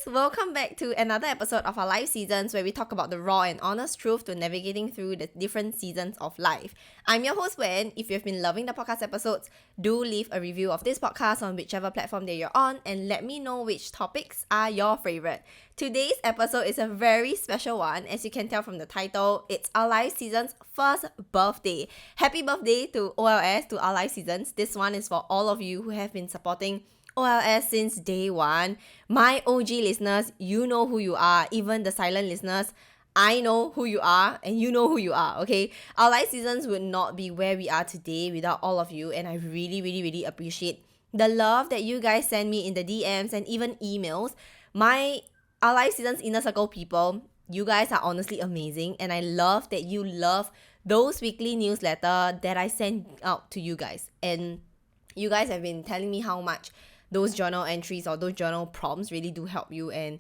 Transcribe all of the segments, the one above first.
welcome back to another episode of our live seasons where we talk about the raw and honest truth to navigating through the different seasons of life. I'm your host, Wen. If you've been loving the podcast episodes, do leave a review of this podcast on whichever platform that you're on and let me know which topics are your favorite. Today's episode is a very special one. As you can tell from the title, it's our live season's first birthday. Happy birthday to OLS, to our live seasons. This one is for all of you who have been supporting OLS since day one. My OG listeners, you know who you are. Even the silent listeners, I know who you are and you know who you are, okay? Our live seasons would not be where we are today without all of you, and I really appreciate the love that you guys send me in the DMs and even emails. Our live seasons inner circle people, you guys are honestly amazing, and I love that you love those weekly newsletter that I send out to you guys. And you guys have been telling me how much those journal entries or those journal prompts really do help you, and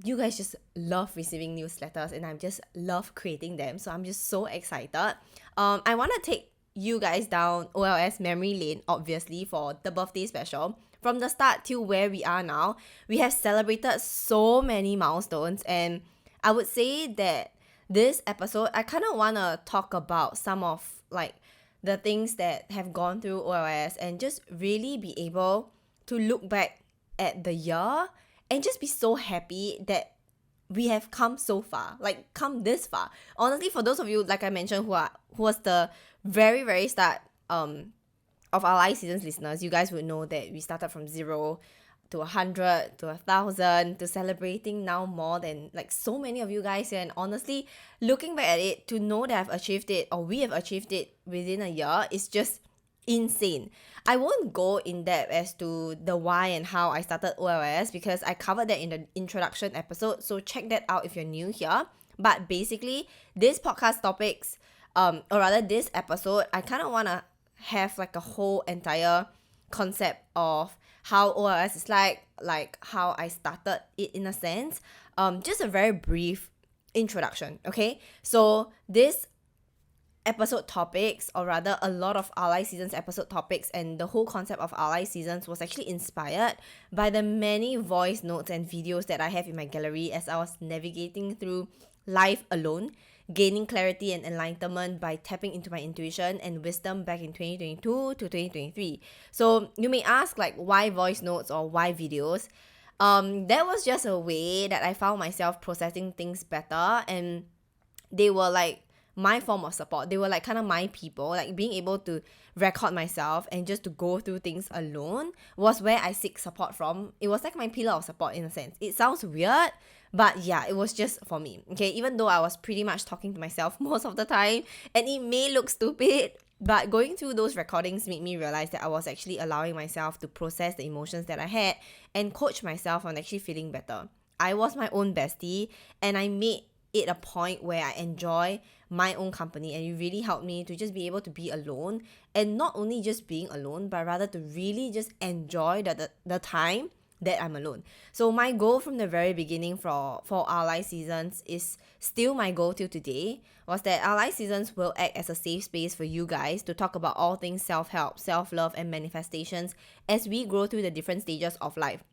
you guys just love receiving newsletters and I just love creating them. So I'm just so excited. I want to take you guys down OLS memory lane, obviously, for the birthday special. From the start till where we are now, we have celebrated so many milestones, and I would say that this episode, I kind of want to talk about some of like the things that have gone through OLS and just really be able to look back at the year and just be so happy that we have come so far, like come this far. Honestly, for those of you, like I mentioned, who was the very start of our live seasons listeners, you guys would know that we started from 0 to 100 to 1,000 to celebrating now more than like so many of you guys here. And honestly, looking back at it, to know that I've achieved it or we have achieved it within a year is just insane. I won't go in depth as to the why and how I started OLS because I covered that in the introduction episode, so check that out if you're new here. But basically, this podcast topics, or rather this episode, I kind of want to have like a whole entire concept of how OLS is like how I started it in a sense. Just a very brief introduction, okay? So this episode topics, or rather a lot of Ally Seasons episode topics and the whole concept of Ally Seasons was actually inspired by the many voice notes and videos that I have in my gallery as I was navigating through life alone, gaining clarity and enlightenment by tapping into my intuition and wisdom back in 2022 to 2023. So you may ask, like, why voice notes or why videos? That was just a way that I found myself processing things better, and they were like my form of support. They were like kind of my people. Like being able to record myself and just to go through things alone was where I seek support from. It was like my pillar of support in a sense. It sounds weird, but yeah, it was just for me. Okay, even though I was pretty much talking to myself most of the time and it may look stupid, but going through those recordings made me realize that I was actually allowing myself to process the emotions that I had and coach myself on actually feeling better. I was my own bestie, and I made it a point where I enjoy my own company, and it really helped me to just be able to be alone, and not only just being alone, but rather to really just enjoy the time that I'm alone. So my goal from the very beginning for Ally Seasons is still my goal till today, was that Ally Seasons will act as a safe space for you guys to talk about all things self-help, self-love, and manifestations as we grow through the different stages of life.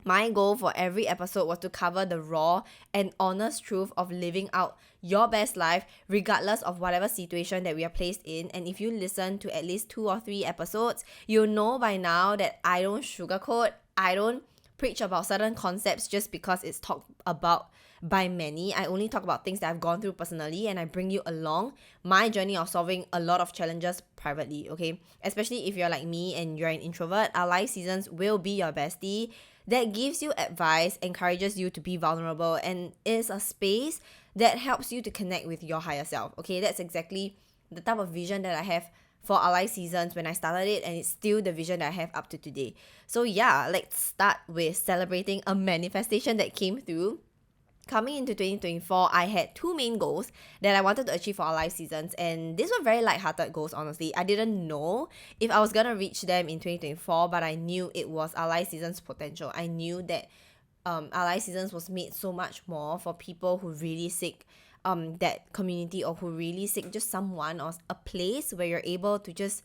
My goal for every episode was to cover the raw and honest truth of living out your best life regardless of whatever situation that we are placed in. And if you listen to at least 2 or 3 episodes, you'll know by now that I don't sugarcoat, I don't preach about certain concepts just because it's talked about by many. I only talk about things that I've gone through personally, and I bring you along my journey of solving a lot of challenges privately, okay? Especially if you're like me and you're an introvert, our live seasons will be your bestie that gives you advice, encourages you to be vulnerable, and is a space that helps you to connect with your higher self, okay? That's exactly the type of vision that I have for Ally Seasons when I started it, and it's still the vision that I have up to today. So yeah, let's start with celebrating a manifestation that came through. Coming into 2024, I had 2 main goals that I wanted to achieve for our live seasons, and these were very lighthearted goals, honestly. I didn't know if I was gonna reach them in 2024, but I knew it was our live seasons potential. I knew that our live seasons was made so much more for people who really seek that community, or who really seek just someone or a place where you're able to just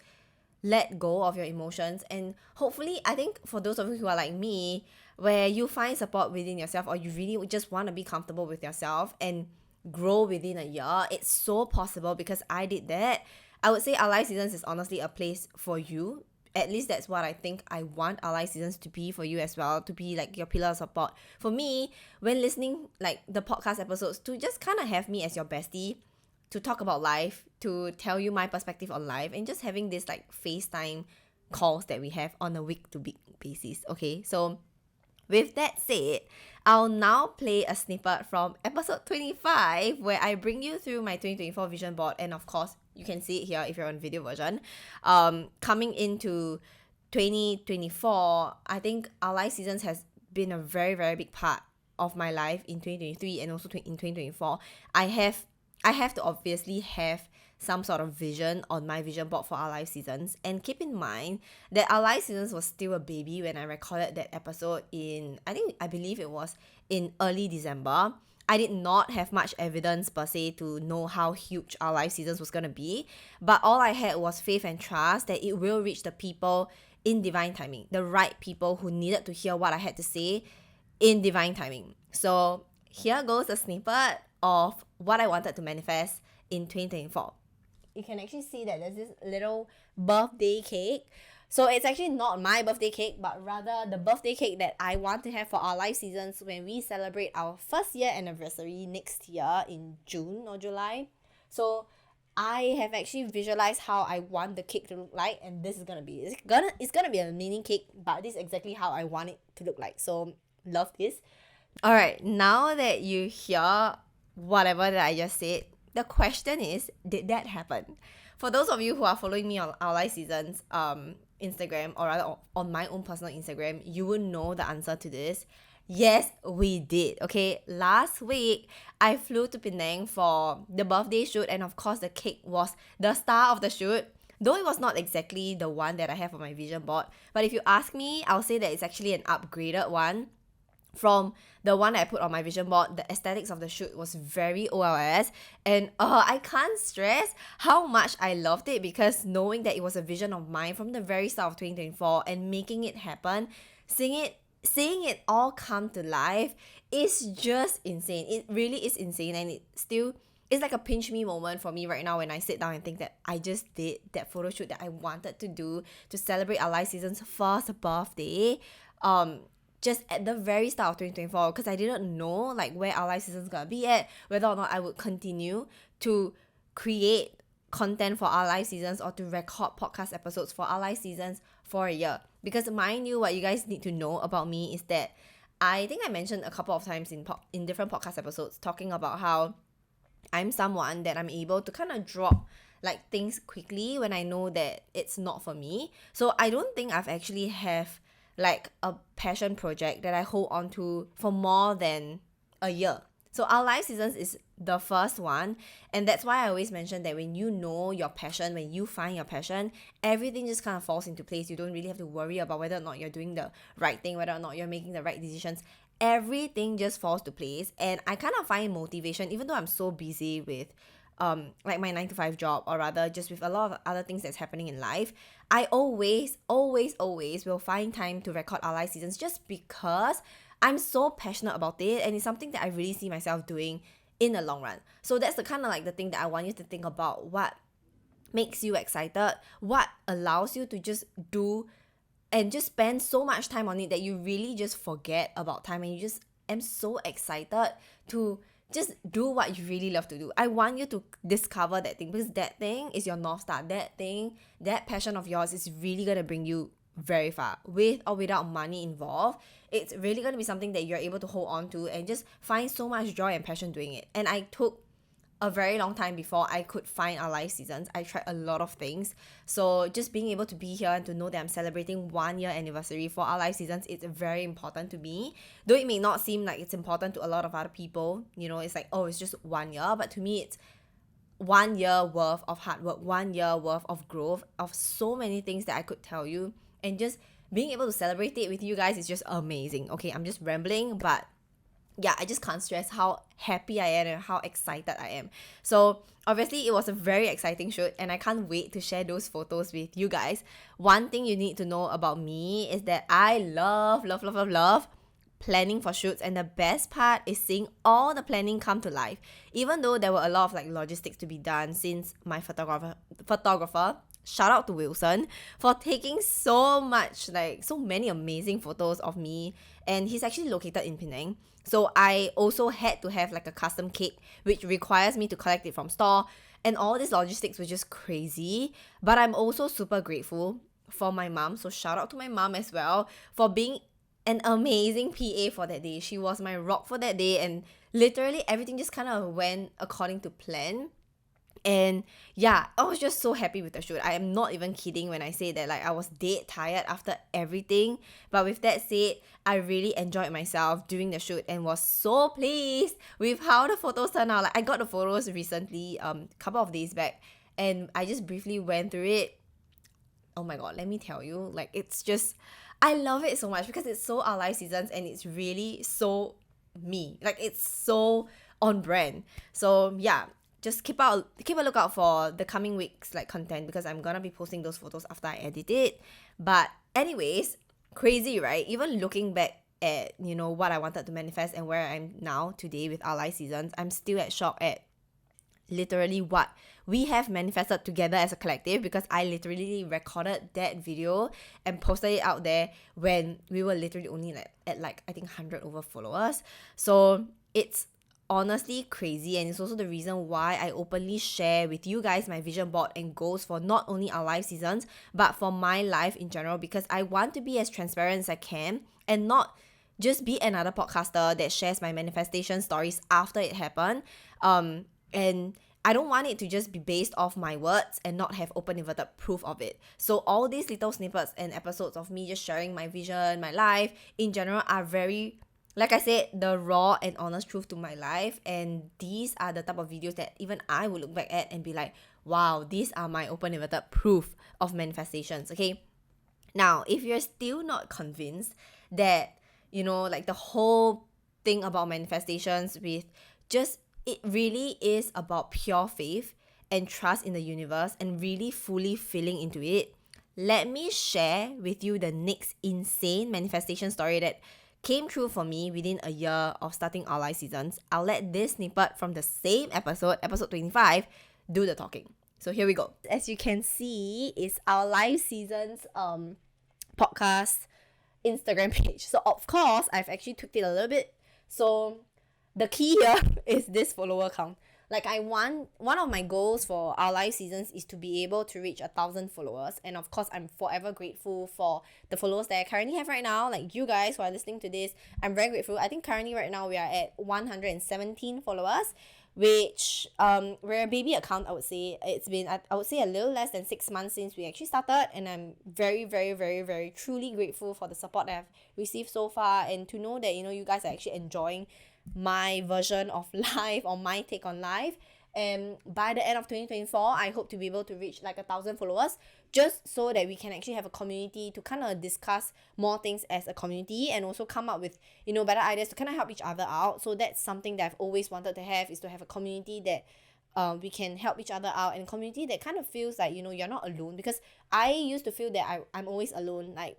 let go of your emotions. And hopefully, I think for those of you who are like me, where you find support within yourself, or you really just want to be comfortable with yourself and grow within a year, it's so possible because I did that. I would say Our Life Seasons is honestly a place for you. At least that's what I think I want Our Life Seasons to be for you as well, to be like your pillar of support. For me, when listening like the podcast episodes, to just kind of have me as your bestie, to talk about life, to tell you my perspective on life, and just having this like FaceTime calls that we have on a week to week basis. Okay, so with that said, I'll now play a snippet from episode 25 where I bring you through my 2024 vision board, and of course, you can see it here if you're on video version. Coming into 2024, I think Our Life Seasons has been a very, very big part of my life in 2023 and also in 2024. I have to obviously have some sort of vision on my vision board for Our Life Seasons. And keep in mind that Our Life Seasons was still a baby when I recorded that episode I believe it was in early December. I did not have much evidence per se to know how huge Our Life Seasons was going to be. But all I had was faith and trust that it will reach the people in divine timing. The right people who needed to hear what I had to say in divine timing. So here goes a snippet of what I wanted to manifest in 2024. You can actually see that there's this little birthday cake. So it's actually not my birthday cake, but rather the birthday cake that I want to have for Our Life Seasons when we celebrate our first year anniversary next year in June or July. So I have actually visualized how I want the cake to look like, and this is gonna be it's gonna be a mini cake, but this is exactly how I want it to look like. So love this. Alright, now that you hear whatever that I just said, the question is, did that happen? For those of you who are following me on Our Life Seasons Instagram, or rather on my own personal Instagram, you will know the answer to this. Yes, we did. Okay, last week I flew to Penang for the birthday shoot, and of course the cake was the star of the shoot. Though it was not exactly the one that I have on my vision board, but if you ask me, I'll say that it's actually an upgraded one from the one I put on my vision board. The aesthetics of the shoot was very OLS, and I can't stress how much I loved it, because knowing that it was a vision of mine from the very start of 2024 and making it happen, seeing it all come to life is just insane. It really is insane, and it's like a pinch me moment for me right now when I sit down and think that I just did that photo shoot that I wanted to do to celebrate Our Life Season's first birthday. Just at the very start of 2024, because I didn't know like where Our Life Season's gonna be at, whether or not I would continue to create content for Our Life Seasons or to record podcast episodes for Our Life Seasons for a year. Because mind you, what you guys need to know about me is that I think I mentioned a couple of times in different podcast episodes talking about how I'm someone that I'm able to kind of drop like things quickly when I know that it's not for me. So I don't think I've actually have like a passion project that I hold on to for more than a year. So Our Life Seasons is the first one, and that's why I always mention that when you know your passion, when you find your passion, everything just kind of falls into place. You don't really have to worry about whether or not you're doing the right thing, whether or not you're making the right decisions. Everything just falls to place, and I kind of find motivation, even though I'm so busy with like my 9 to 5 job, or rather just with a lot of other things that's happening in life. I always will find time to record Our Life Seasons, just because I'm so passionate about it, and it's something that I really see myself doing in the long run. So that's the kind of like the thing that I want you to think about. What makes you excited? What allows you to just do and just spend so much time on it that you really just forget about time, and you just am so excited to just do what you really love to do. I want you to discover that thing, because that thing is your North Star. That thing, that passion of yours is really going to bring you very far. With or without money involved, it's really going to be something that you're able to hold on to and just find so much joy and passion doing it. And I took a very long time before I could find Our Life Seasons. I tried a lot of things. So just being able to be here and to know that I'm celebrating 1 year anniversary for Our Life Seasons, it's very important to me. Though it may not seem like it's important to a lot of other people, you know, it's like, oh, it's just 1 year. But to me, it's 1 year worth of hard work, 1 year worth of growth, of so many things that I could tell you. And just being able to celebrate it with you guys is just amazing. Okay, I'm just rambling, but yeah, I just can't stress how happy I am and how excited I am. So obviously it was a very exciting shoot and I can't wait to share those photos with you guys. One thing you need to know about me is that I love planning for shoots, and the best part is seeing all the planning come to life. Even though there were a lot of like logistics to be done, since my photographer, shout out to Wilson for taking so many amazing photos of me, and he's actually located in Penang. So I also had to have like a custom cake, which requires me to collect it from store, and all these logistics was just crazy. But I'm also super grateful for my mom, so shout out to my mom as well for being an amazing PA for that day. She was my rock for that day, and literally everything just kind of went according to plan. And yeah, I was just so happy with the shoot. I am not even kidding when I say that like I was dead tired after everything. But with that said, I really enjoyed myself during the shoot and was so pleased with how the photos turned out. Like I got the photos recently, couple of days back, and I just briefly went through it. Oh my god, let me tell you, like it's just, I love it so much because it's so our life seasons and it's really so me. Like it's so on brand. So yeah, just keep a lookout for the coming weeks like content, because I'm gonna be posting those photos after I edit it. But anyways, crazy, right? Even looking back at, you know, what I wanted to manifest and where I'm now today with our life seasons, I'm still at shock at literally what we have manifested together as a collective, because I literally recorded that video and posted it out there when we were literally only like at like I think 100 over followers. So it's honestly crazy, and it's also the reason why I openly share with you guys my vision board and goals for not only our life seasons but for my life in general, because I want to be as transparent as I can and not just be another podcaster that shares my manifestation stories after it happened. And I don't want it to just be based off my words and not have open inverted proof of it. So all these little snippets and episodes of me just sharing my vision, my life in general are very, like I said, the raw and honest truth to my life. And these are the type of videos that even I would look back at and be like, wow, these are my open inverted proof of manifestations, okay? Now, if you're still not convinced that, you know, like the whole thing about manifestations with just, it really is about pure faith and trust in the universe and really fully feeling into it, let me share with you the next insane manifestation story that came true for me within a year of starting our life seasons. I'll let this snippet from the same episode 25, do the talking. So here we go. As you can see, it's our life seasons podcast Instagram page. So of course, I've actually tweaked it a little bit. So the key here is this follower count. Like one of my goals for our live seasons is to be able to reach 1,000 followers. And of course, I'm forever grateful for the followers that I currently have right now. Like you guys who are listening to this, I'm very grateful. I think currently right now we are at 117 followers, which we're a baby account, I would say. It's been, I would say, a little less than 6 months since we actually started, and I'm very, very, very, very truly grateful for the support that I've received so far, and to know that, you know, you guys are actually enjoying my version of life or my take on life. And by the end of 2024, I hope to be able to reach like 1,000 followers, just so that we can actually have a community to kind of discuss more things as a community, and also come up with, you know, better ideas to kind of help each other out. So that's something that I've always wanted to have, is to have a community that we can help each other out, and a community that kind of feels like, you know, you're not alone. Because I used to feel that I'm always alone, like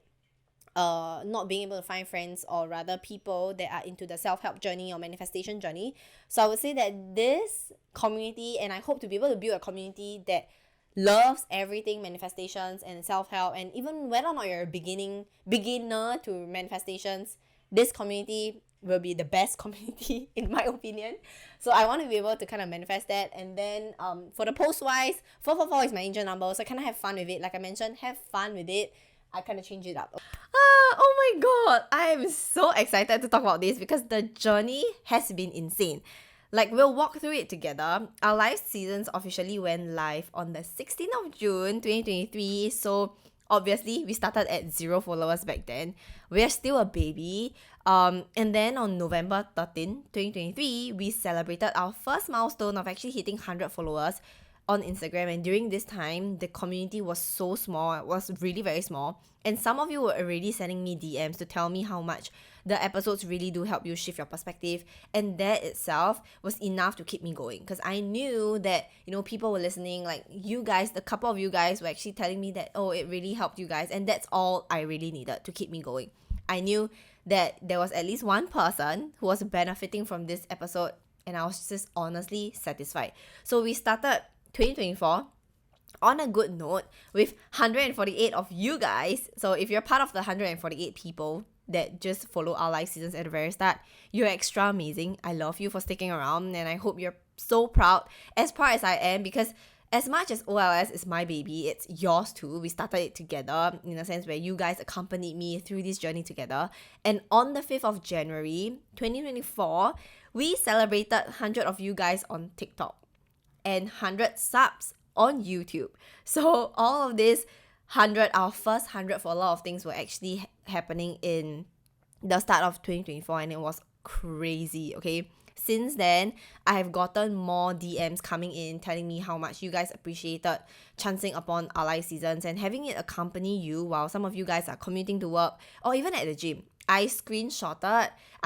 not being able to find friends, or rather people that are into the self-help journey or manifestation journey. So I would say that this community, and I hope to be able to build a community that loves everything manifestations and self-help, and even whether or not you're a beginner to manifestations, this community will be the best community in my opinion. So I want to be able to kind of manifest that. And then for the post wise, 444 is my angel number, so I kind of have fun with it. Like I mentioned, have fun with it. I kind of change it up. Oh my god, I am so excited to talk about this because the journey has been insane. Like, we'll walk through it together. Our live seasons officially went live on the 16th of June 2023. So obviously we started at 0 followers back then. We're still a baby. And then on November 13, 2023, we celebrated our first milestone of actually hitting 100 followers on Instagram. And during this time, the community was so small. It was really very small, and some of you were already sending me DMs to tell me how much the episodes really do help you shift your perspective, and that itself was enough to keep me going, because I knew that, people were listening, like you guys, the couple of you guys were actually telling me that, oh, it really helped you guys, and that's all I really needed to keep me going. I knew that there was at least one person who was benefiting from this episode, and I was just honestly satisfied. So we started 2024 on a good note with 148 of you guys. So if you're part of the 148 people that just follow our live seasons at the very start, you're extra amazing. I love you for sticking around, and I hope you're so proud as I am, because as much as OLS is my baby, it's yours too. We started it together in a sense where you guys accompanied me through this journey together. And on the 5th of January 2024, we celebrated 100 of you guys on TikTok and 100 subs on YouTube. So all of this our first 100 for a lot of things were actually happening in the start of 2024, and it was crazy, okay? Since then, I have gotten more DMs coming in telling me how much you guys appreciated chancing upon our live seasons and having it accompany you while some of you guys are commuting to work or even at the gym. I'm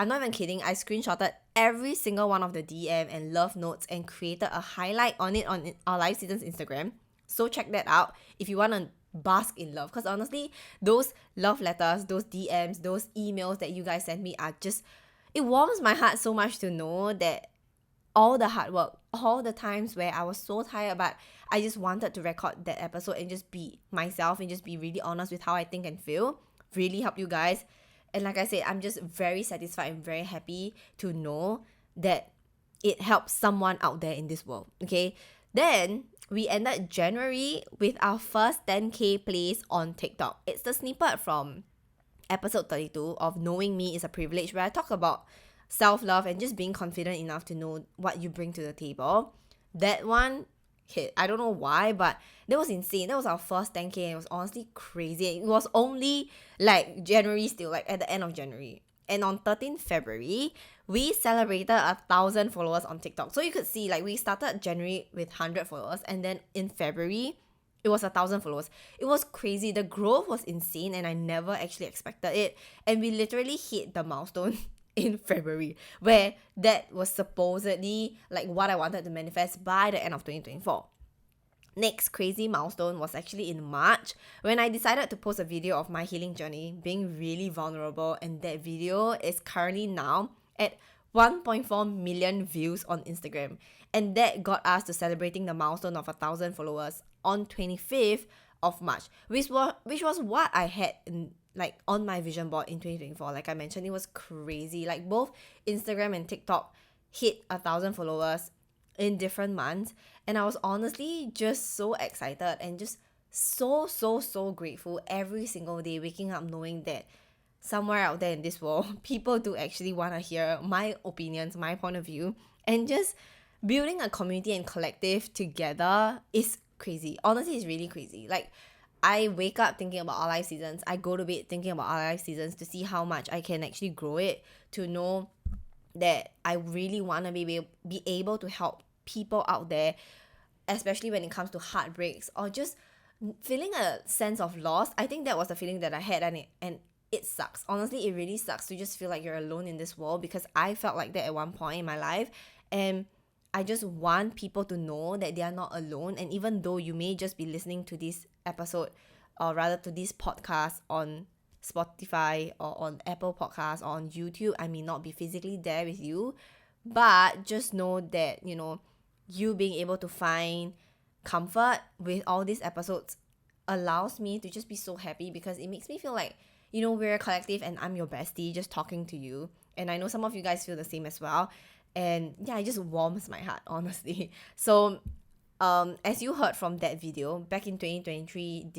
not even kidding, I screenshotted every single one of the DM and love notes and created a highlight on it on our live seasons Instagram. So check that out if you want to bask in love, because honestly, those love letters, those DMs, those emails that you guys send me are just, it warms my heart so much to know that all the hard work, all the times where I was so tired, but I just wanted to record that episode and just be myself and just be really honest with how I think and feel, really help you guys. And like I said, I'm just very satisfied and very happy to know that it helps someone out there in this world, okay? Then we ended January with our first 10K plays on TikTok. It's the snippet from episode 32 of Knowing Me is a Privilege, where I talk about self-love and just being confident enough to know what you bring to the table. That one hit. I don't know why, but that was insane. That was our first 10K, and it was honestly crazy. It was only like January still, like at the end of January. And on 13th February, we celebrated 1,000 followers on TikTok. So you could see, like, we started January with 100 followers, and then in February, it was 1,000 followers. It was crazy. The growth was insane, and I never actually expected it. And we literally hit the milestone in February, where that was supposedly like what I wanted to manifest by the end of 2024. Next crazy milestone was actually in March, when I decided to post a video of my healing journey, being really vulnerable, and that video is currently now at 1.4 million views on Instagram, and that got us to celebrating the milestone of 1,000 followers on 25th of March, which was what I had on my vision board in 2024. Like I mentioned, it was crazy. Like both Instagram and TikTok hit 1,000 followers in different months, and I was honestly just so excited and just so grateful every single day, waking up knowing that somewhere out there in this world, people do actually want to hear my opinions, my point of view, and just building a community and collective together is crazy. Honestly, it's really crazy. Like, I wake up thinking about our live seasons. I go to bed thinking about our live seasons to see how much I can actually grow it, to know that I really want to be able to help people out there, especially when it comes to heartbreaks or just feeling a sense of loss. I think that was the feeling that I had, and it sucks. Honestly, it really sucks to just feel like you're alone in this world, because I felt like that at one point in my life, and I just want people to know that they are not alone. And even though you may just be listening to this episode, or rather to this podcast on Spotify or on Apple Podcasts or on YouTube, I may not be physically there with you, but just know that, you being able to find comfort with all these episodes allows me to just be so happy, because it makes me feel like, we're a collective and I'm your bestie just talking to you. And I know some of you guys feel the same as well. And yeah, it just warms my heart, honestly. So as you heard from that video, back in 2023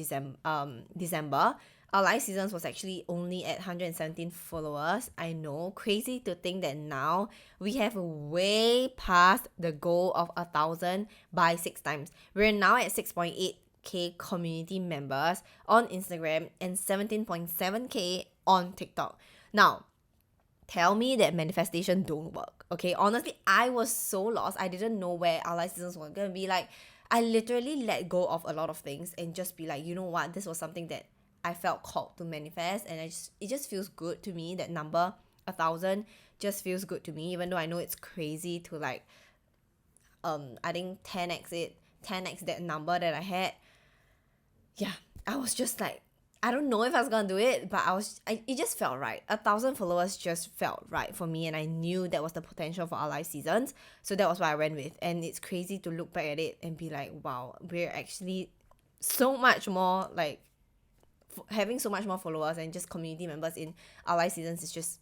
December, our live seasons was actually only at 117 followers. I know, crazy to think that now we have way past the goal of 1,000 by 6 times. We're now at 6.8K community members on Instagram and 17.7K on TikTok. Now, tell me that manifestation don't work, okay? Honestly, I was so lost. I didn't know where our live seasons were going to be. Like, I literally let go of a lot of things and just be like, you know what? This was something that I felt called to manifest, and it just feels good to me, that number 1,000 just feels good to me, even though I know it's crazy to like I think 10x that number that I had. Yeah, I was just like, I don't know if I was gonna do it, but it just felt right. 1,000 followers just felt right for me, and I knew that was the potential for our live seasons. So that was what I went with. And it's crazy to look back at it and be like, wow, we're actually so much more like having so much more followers and just community members in our live seasons is just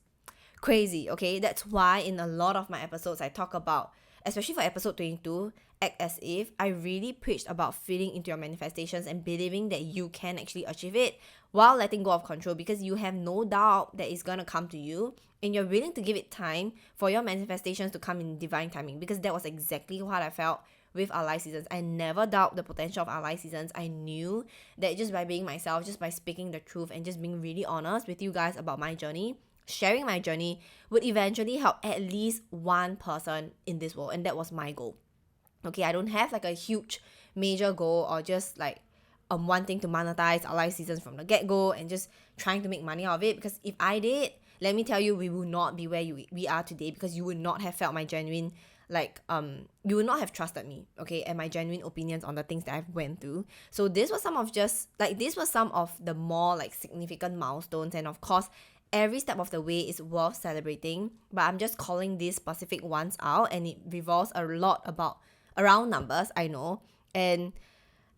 crazy. Okay, that's why in a lot of my episodes I talk about, especially for episode 22, act as if, I really preached about feeding into your manifestations and believing that you can actually achieve it while letting go of control, because you have no doubt that it's gonna come to you and you're willing to give it time for your manifestations to come in divine timing, because that was exactly what I felt with our live seasons. I never doubt the potential of our live seasons. I knew that just by being myself, just by speaking the truth and just being really honest with you guys about my journey, sharing my journey would eventually help at least one person in this world. And that was my goal. Okay, I don't have like a huge major goal or just like wanting to monetize our live seasons from the get-go and just trying to make money out of it, because if I did, let me tell you, we will not be where we are today, because you would not have felt my genuine you would not have trusted me, okay, and my genuine opinions on the things that I've went through. So this was some of the more like significant milestones, and of course every step of the way is worth celebrating, but I'm just calling these specific ones out, and it revolves a lot around numbers, I know. And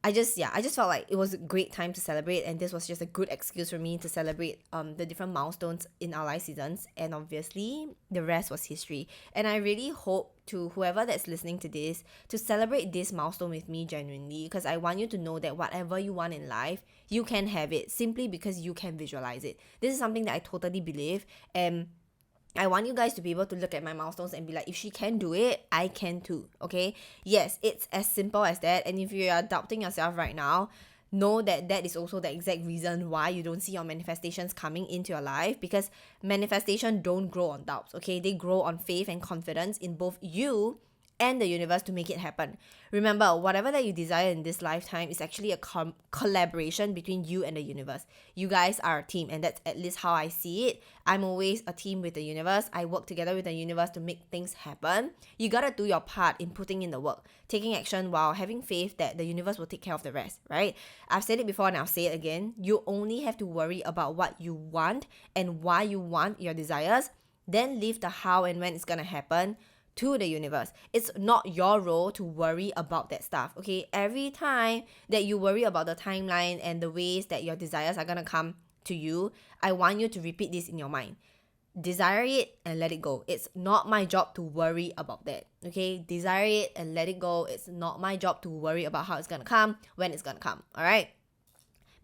I just felt like it was a great time to celebrate, and this was just a good excuse for me to celebrate the different milestones in our live seasons, and obviously the rest was history. And I really hope to whoever that's listening to this to celebrate this milestone with me genuinely, because I want you to know that whatever you want in life, you can have it simply because you can visualize it. This is something that I totally believe, and I want you guys to be able to look at my milestones and be like, if she can do it, I can too, okay? Yes, it's as simple as that. And if you are doubting yourself right now, know that that is also the exact reason why you don't see your manifestations coming into your life, because manifestation don't grow on doubts, okay? They grow on faith and confidence in both you and the universe to make it happen. Remember, whatever that you desire in this lifetime is actually a collaboration between you and the universe. You guys are a team, and that's at least how I see it. I'm always a team with the universe. I work together with the universe to make things happen. You gotta do your part in putting in the work, taking action while having faith that the universe will take care of the rest, right? I've said it before and I'll say it again. You only have to worry about what you want and why you want your desires, then leave the how and when it's gonna happen to the universe. It's not your role to worry about that stuff, okay? Every time that you worry about the timeline and the ways that your desires are gonna come to you, I want you to repeat this in your mind. Desire it and let it go. It's not my job to worry about that, okay? Desire it and let it go. It's not my job to worry about how it's gonna come, when it's gonna come, all right?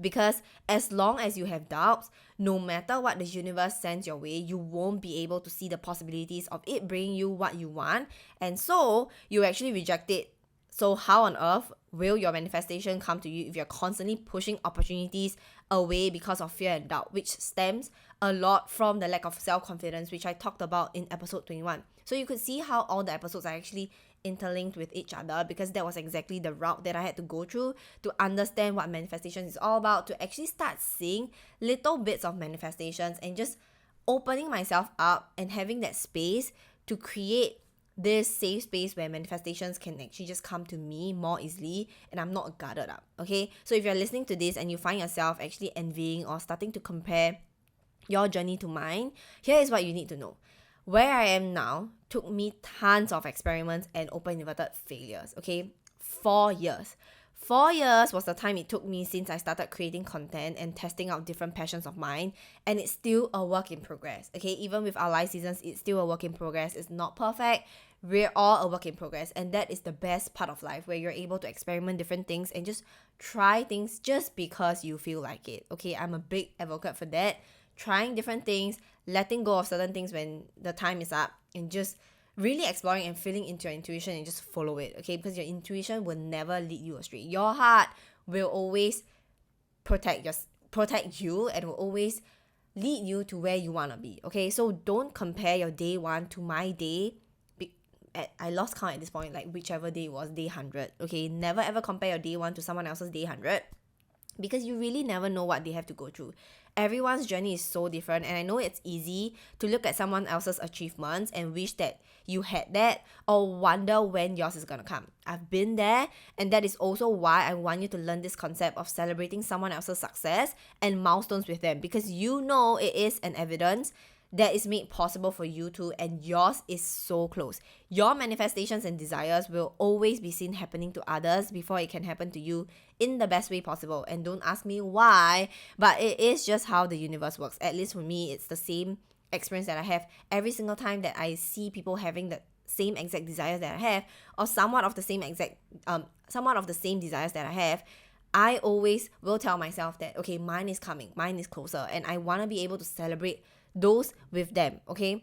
Because as long as you have doubts, no matter what the universe sends your way, you won't be able to see the possibilities of it bringing you what you want, and so you actually reject it. So how on earth will your manifestation come to you if you're constantly pushing opportunities away because of fear and doubt, which stems a lot from the lack of self-confidence, which I talked about in episode 21. So you could see how all the episodes are actually interlinked with each other, because that was exactly the route that I had to go through to understand what manifestation is all about, to actually start seeing little bits of manifestations and just opening myself up and having that space to create this safe space where manifestations can actually just come to me more easily and I'm not guarded up, okay? So if you're listening to this and you find yourself actually envying or starting to compare your journey to mine, here is what you need to know. Where I am now took me tons of experiments and open inverted failures, okay? 4 years. 4 years was the time it took me since I started creating content and testing out different passions of mine, and it's still a work in progress, okay? Even with our live seasons, it's still a work in progress. It's not perfect. We're all a work in progress, and that is the best part of life, where you're able to experiment different things and just try things just because you feel like it, okay? I'm a big advocate for that. Trying different things, letting go of certain things when the time is up, and just really exploring and feeling into your intuition and just follow it, okay? Because your intuition will never lead you astray. Your heart will always protect you and will always lead you to where you want to be, okay? So don't compare your day 1 to my day. I lost count at this point, like whichever day it was, day 100, okay? Never ever compare your day 1 to someone else's day 100. because you really never know what they have to go through. Everyone's journey is so different, and I know it's easy to look at someone else's achievements and wish that you had that, or wonder when yours is gonna come. I've been there, and that is also why I want you to learn this concept of celebrating someone else's success and milestones with them, because you know it is an evidence that is made possible for you too, and yours is so close. Your manifestations and desires will always be seen happening to others before it can happen to you in the best way possible. And don't ask me why, but it is just how the universe works. At least for me, it's the same experience that I have every single time that I see people having the same exact desires that I have, or somewhat of the same desires that I have. I always will tell myself that, okay, mine is coming, mine is closer, and I want to be able to celebrate those with them, okay?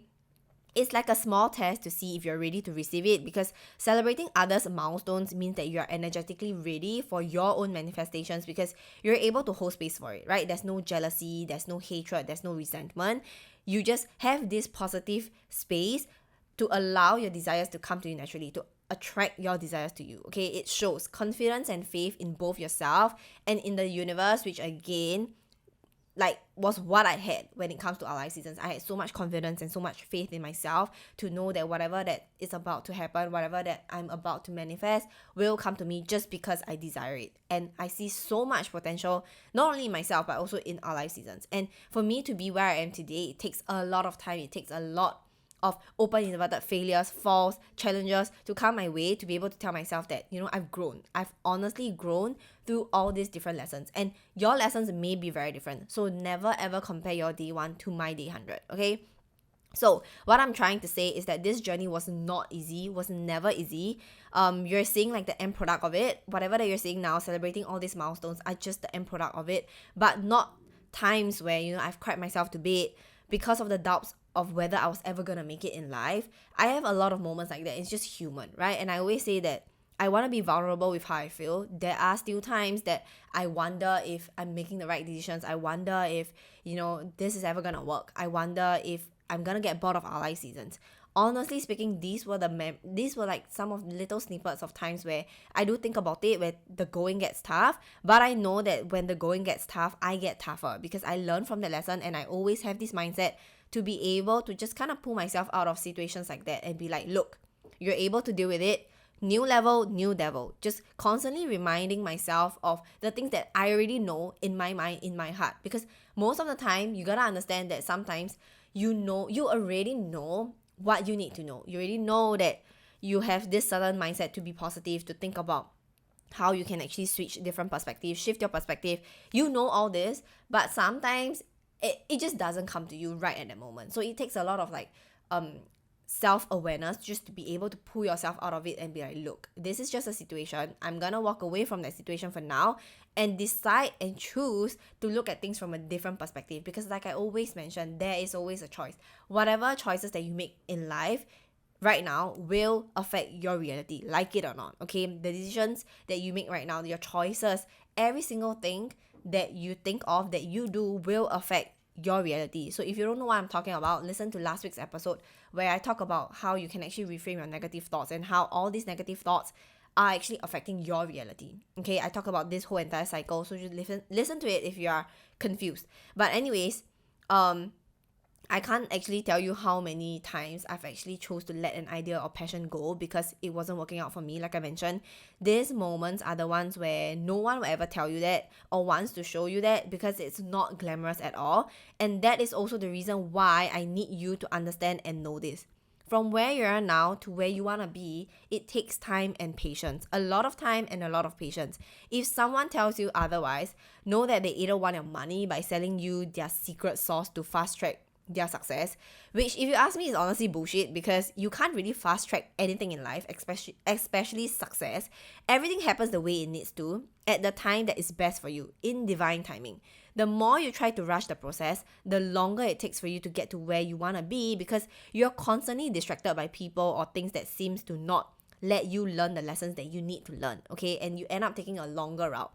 It's like a small test to see if you're ready to receive it, because celebrating others' milestones means that you're energetically ready for your own manifestations, because you're able to hold space for it, right? There's no jealousy, there's no hatred, there's no resentment. You just have this positive space to allow your desires to come to you naturally, to attract your desires to you, okay? It shows confidence and faith in both yourself and in the universe, which again, like, was what I had when it comes to our life seasons. I had so much confidence and so much faith in myself to know that whatever that is about to happen, whatever that I'm about to manifest, will come to me just because I desire it. And I see so much potential, not only in myself, but also in our life seasons. And for me to be where I am today, it takes a lot of time. It takes a lot of open inverted failures, falls, challenges to come my way to be able to tell myself that, you know, I've grown. I've honestly grown through all these different lessons. And your lessons may be very different. So never ever compare your day 1 to my day 100, okay? So what I'm trying to say is that this journey was not easy, was never easy. You're seeing like the end product of it. Whatever that you're seeing now, celebrating all these milestones are just the end product of it. But not times where, you know, I've cried myself to bed because of the doubts of whether I was ever gonna make it in life. I have a lot of moments like that. It's just human, right? And I always say that I want to be vulnerable with how I feel. There are still times that I wonder if I'm making the right decisions. I wonder if, you know, this is ever gonna work. I wonder if I'm gonna get bored of our life seasons. Honestly speaking, these were like some of the little snippets of times where I do think about it, where the going gets tough. But I know that when the going gets tough, I get tougher, because I learn from the lesson, and I always have this mindset to be able to just kind of pull myself out of situations like that and be like, look, you're able to deal with it. New level, new devil. Just constantly reminding myself of the things that I already know in my mind, in my heart. Because most of the time, you gotta understand that sometimes you already know what you need to know. You already know that you have this certain mindset to be positive, to think about how you can actually switch different perspectives, shift your perspective. You know all this, but sometimes it just doesn't come to you right at the moment. So it takes a lot of like self-awareness just to be able to pull yourself out of it and be like, look, this is just a situation. I'm gonna walk away from that situation for now and decide and choose to look at things from a different perspective. Because like I always mention, there is always a choice. Whatever choices that you make in life right now will affect your reality, like it or not, okay? The decisions that you make right now, your choices, every single thing that you think of, that you do, will affect your reality. So if you don't know what I'm talking about, listen to last week's episode where I talk about how you can actually reframe your negative thoughts and how all these negative thoughts are actually affecting your reality. Okay, I talk about this whole entire cycle, so just listen to it if you are confused. But anyways, I can't actually tell you how many times I've actually chose to let an idea or passion go because it wasn't working out for me. Like I mentioned, these moments are the ones where no one will ever tell you that or wants to show you that, because it's not glamorous at all. And that is also the reason why I need you to understand and know this. From where you are now to where you want to be, it takes time and patience. A lot of time and a lot of patience. If someone tells you otherwise, know that they either want your money by selling you their secret sauce to fast track their success, which if you ask me is honestly bullshit, because you can't really fast track anything in life, especially success. Everything happens the way it needs to at the time that is best for you, in divine timing. The more you try to rush the process, the longer it takes for you to get to where you want to be, because you're constantly distracted by people or things that seems to not let you learn the lessons that you need to learn, okay? And you end up taking a longer route.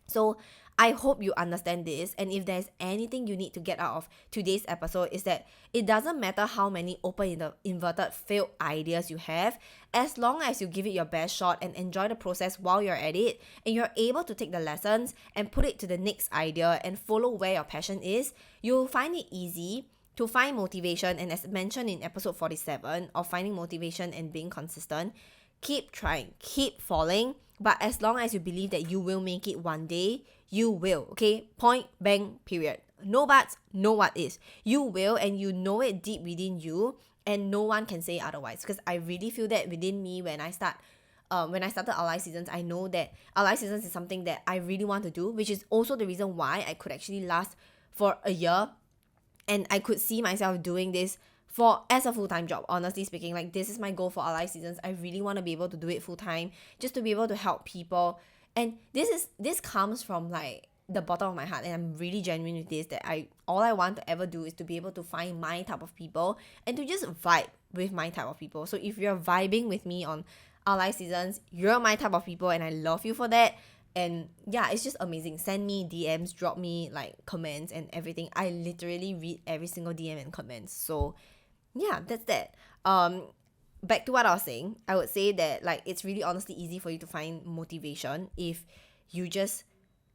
So I hope you understand this, and if there's anything you need to get out of today's episode is that it doesn't matter how many inverted failed ideas you have, as long as you give it your best shot and enjoy the process while you're at it, and you're able to take the lessons and put it to the next idea and follow where your passion is, you'll find it easy to find motivation. And as mentioned in episode 47 of finding motivation and being consistent, keep trying, keep falling, but as long as you believe that you will make it one day, you will, okay? Point, bang, period. No buts, no what is. You will, and you know it deep within you, and no one can say otherwise. Because I really feel that within me when I started OLS Seasons, I know that OLS Seasons is something that I really want to do, which is also the reason why I could actually last for a year, and I could see myself doing this as a full-time job. Honestly speaking, like, this is my goal for OLS Seasons. I really want to be able to do it full-time, just to be able to help people. And this comes from like the bottom of my heart, and I'm really genuine with this, that all I want to ever do is to be able to find my type of people and to just vibe with my type of people. So if you're vibing with me on OLS Seasons, you're my type of people, and I love you for that. And yeah, it's just amazing. Send me DMs, drop me like comments and everything. I literally read every single DM and comments. So yeah, that's that. Back to what I was saying, I would say that like it's really honestly easy for you to find motivation if you just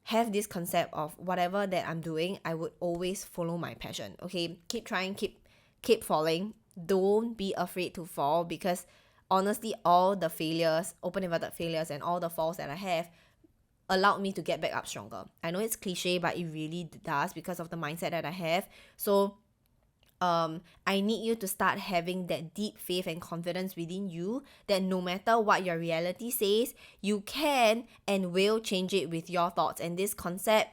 have this concept of whatever that I'm doing, I would always follow my passion. Okay, keep trying, keep falling. Don't be afraid to fall, because honestly, all the failures, open inverted failures, and all the falls that I have allowed me to get back up stronger. I know it's cliche, but it really does, because of the mindset that I have. So I need you to start having that deep faith and confidence within you that no matter what your reality says, you can and will change it with your thoughts. And this concept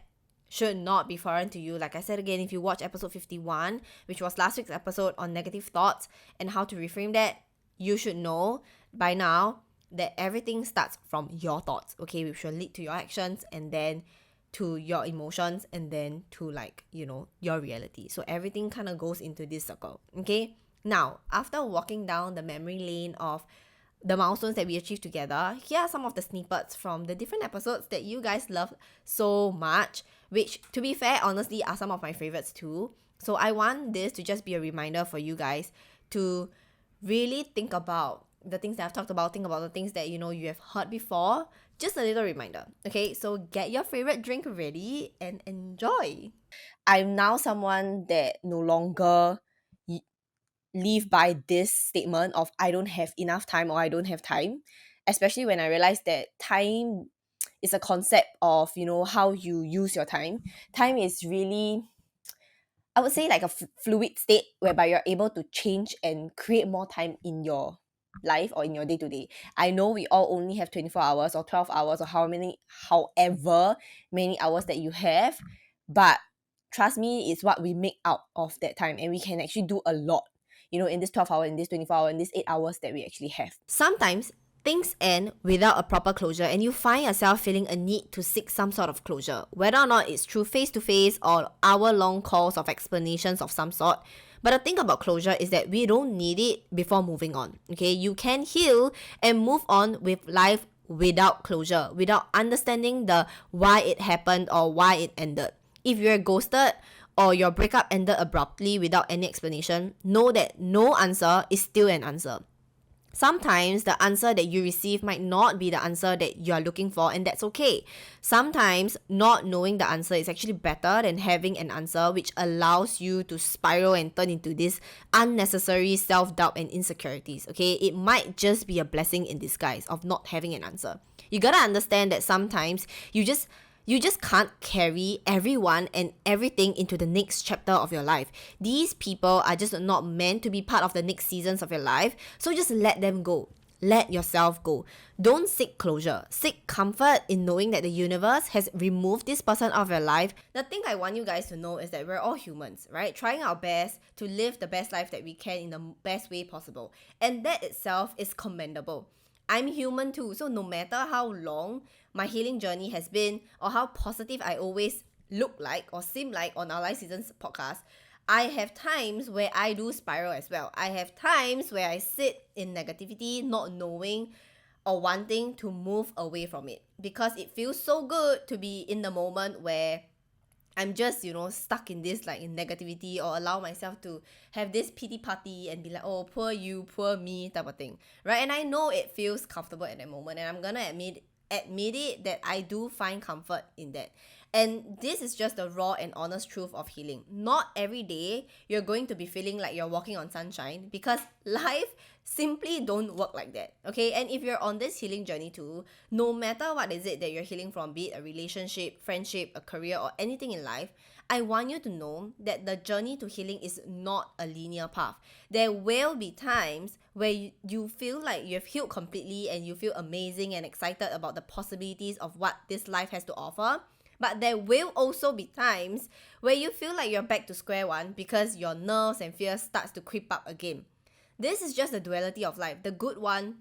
should not be foreign to you. Like I said again, if you watch episode 51, which was last week's episode on negative thoughts and how to reframe that, you should know by now that everything starts from your thoughts, okay? Which will lead to your actions, and then to your emotions, and then to like, your reality. So everything kind of goes into this circle, okay? Now, after walking down the memory lane of the milestones that we achieved together, here are some of the snippets from the different episodes that you guys love so much, which, to be fair, honestly, are some of my favorites too. So I want this to just be a reminder for you guys to really think about the things that I've talked about, think about the things that you have heard before. Just a little reminder, okay? So get your favorite drink ready and enjoy. I'm now someone that no longer live by this statement of I don't have enough time or I don't have time, especially when I realized that time is a concept of, how you use your time. Time is really, I would say, like a fluid state whereby you're able to change and create more time in your life or in your day-to-day. I know we all only have 24 hours or 12 hours or however many hours that you have, but trust me, it's what we make out of that time, and we can actually do a lot, in this 12 hour, in this 24 hour, in this 8 hours that we actually have. Sometimes things end without a proper closure, and you find yourself feeling a need to seek some sort of closure, whether or not it's through face-to-face or hour-long calls of explanations of some sort. But the thing about closure is that we don't need it before moving on, okay? You can heal and move on with life without closure, without understanding the why it happened or why it ended. If you're ghosted or your breakup ended abruptly without any explanation, know that no answer is still an answer. Sometimes the answer that you receive might not be the answer that you are looking for, and that's okay. Sometimes not knowing the answer is actually better than having an answer, which allows you to spiral and turn into this unnecessary self-doubt and insecurities, okay? It might just be a blessing in disguise of not having an answer. You gotta understand that sometimes you just can't carry everyone and everything into the next chapter of your life. These people are just not meant to be part of the next seasons of your life. So just let them go. Let yourself go. Don't seek closure. Seek comfort in knowing that the universe has removed this person out of your life. The thing I want you guys to know is that we're all humans, right? Trying our best to live the best life that we can in the best way possible. And that itself is commendable. I'm human too, so no matter how long my healing journey has been or how positive I always look like or seem like on OLS Seasons podcast, I have times where I do spiral as well. I have times where I sit in negativity, not knowing or wanting to move away from it, because it feels so good to be in the moment where I'm just, stuck in this like in negativity, or allow myself to have this pity party and be like, oh, poor you, poor me type of thing, right? And I know it feels comfortable at that moment, and I'm gonna admit it that I do find comfort in that. And this is just the raw and honest truth of healing. Not every day you're going to be feeling like you're walking on sunshine, because life simply don't work like that, okay? And if you're on this healing journey too, no matter what is it that you're healing from, be it a relationship, friendship, a career, or anything in life, I want you to know that the journey to healing is not a linear path. There will be times where you feel like you've healed completely and you feel amazing and excited about the possibilities of what this life has to offer. But there will also be times where you feel like you're back to square one because your nerves and fears starts to creep up again. This is just the duality of life, the good ones,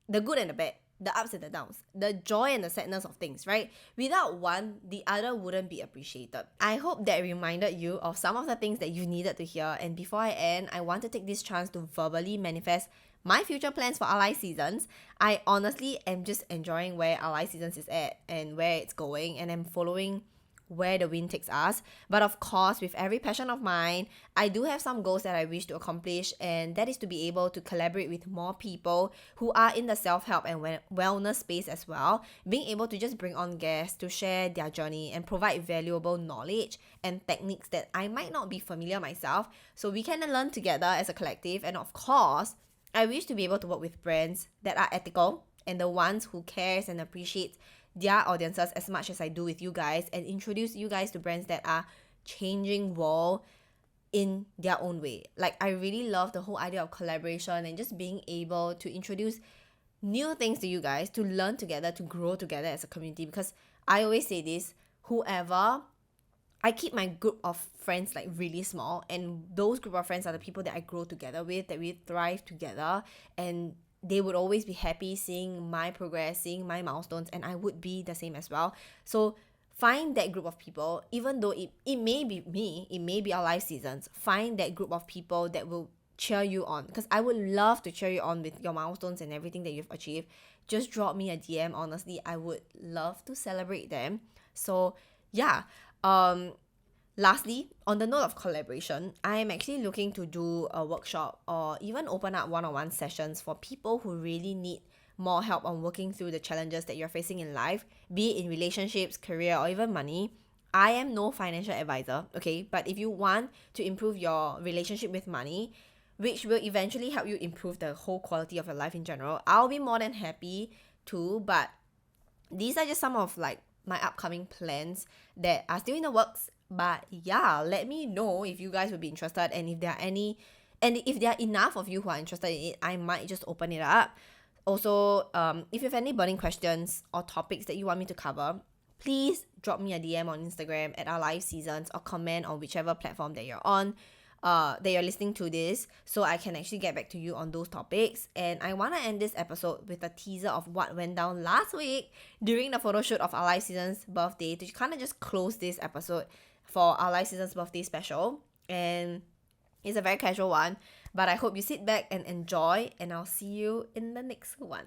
the good and the bad, the ups and the downs, the joy and the sadness of things, right? Without one, the other wouldn't be appreciated. I hope that reminded you of some of the things that you needed to hear. And before I end, I want to take this chance to verbally manifest my future plans for Ally Seasons. I honestly am just enjoying where Ally Seasons is at and where it's going, and I'm following where the wind takes us. But of course, with every passion of mine, I do have some goals that I wish to accomplish, and that is to be able to collaborate with more people who are in the self-help and wellness space as well, being able to just bring on guests to share their journey and provide valuable knowledge and techniques that I might not be familiar myself, so we can learn together as a collective. And of course, I wish to be able to work with brands that are ethical and the ones who cares and appreciates their audiences as much as I do with you guys, and introduce you guys to brands that are changing world in their own way. Like, I really love the whole idea of collaboration and just being able to introduce new things to you guys, to learn together, to grow together as a community. Because I always say this, I keep my group of friends like really small, and those group of friends are the people that I grow together with, that we thrive together, and they would always be happy seeing my progress, seeing my milestones, and I would be the same as well. So find that group of people, even though it may be me, it may be our life seasons, find that group of people that will cheer you on, because I would love to cheer you on with your milestones and everything that you've achieved. Just drop me a DM. Honestly, I would love to celebrate them. So yeah, lastly, on the note of collaboration, I am actually looking to do a workshop or even open up one-on-one sessions for people who really need more help on working through the challenges that you're facing in life, be it in relationships, career, or even money. I am no financial advisor, okay? But if you want to improve your relationship with money, which will eventually help you improve the whole quality of your life in general, I'll be more than happy to. But these are just some of like my upcoming plans that are still in the works. But yeah, let me know if you guys would be interested, and if there are any, and if there are enough of you who are interested in it, I might just open it up. Also, if you have any burning questions or topics that you want me to cover, please drop me a DM on Instagram at our live seasons, or comment on whichever platform that you're on, that you're listening to this, so I can actually get back to you on those topics. And I want to end this episode with a teaser of what went down last week during the photo shoot of our live season's birthday, to kind of just close this episode for our live season's birthday special. And it's a very casual one, but I hope you sit back and enjoy, and I'll see you in the next one.